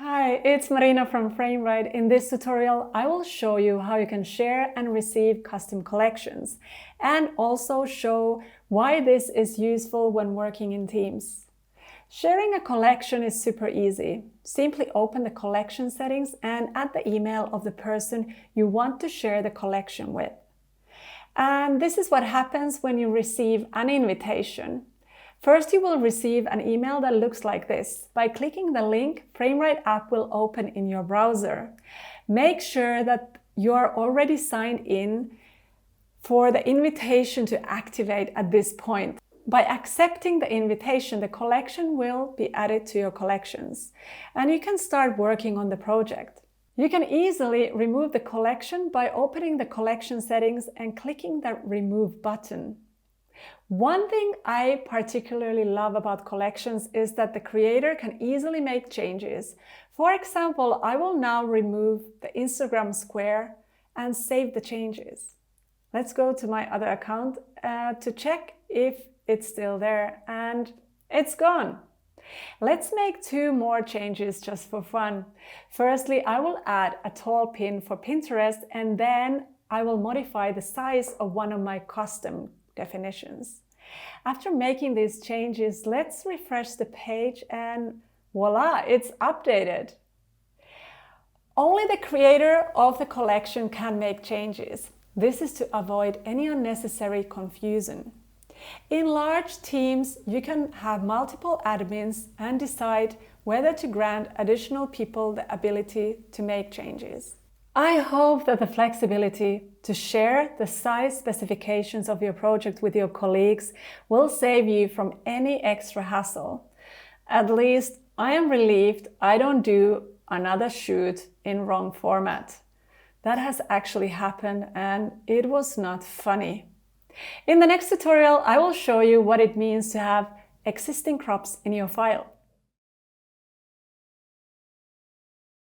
Hi, it's Marina from Frameright. In this tutorial, I will show you how you can share and receive custom collections and also show why this is useful when working in teams. Sharing a collection is super easy. Simply open the collection settings and add the email of the person you want to share the collection with. And this is what happens when you receive an invitation. First, you will receive an email that looks like this. By clicking the link, Frameright app will open in your browser. Make sure that you are already signed in for the invitation to activate at this point. By accepting the invitation, the collection will be added to your collections, and you can start working on the project. You can easily remove the collection by opening the collection settings and clicking the Remove button. One thing I particularly love about collections is that the creator can easily make changes. For example, I will now remove the Instagram square and save the changes. Let's go to my other account to check if it's still there, and it's gone. Let's make two more changes just for fun. Firstly, I will add a tall pin for Pinterest, and then I will modify the size of one of my custom definitions. After making these changes, let's refresh the page and voila, it's updated. Only the creator of the collection can make changes. This is to avoid any unnecessary confusion. In large teams, you can have multiple admins and decide whether to grant additional people the ability to make changes. I hope that the flexibility to share the size specifications of your project with your colleagues will save you from any extra hassle. At least I am relieved I don't do another shoot in wrong format. That has actually happened and it was not funny. In the next tutorial, I will show you what it means to have existing crops in your file.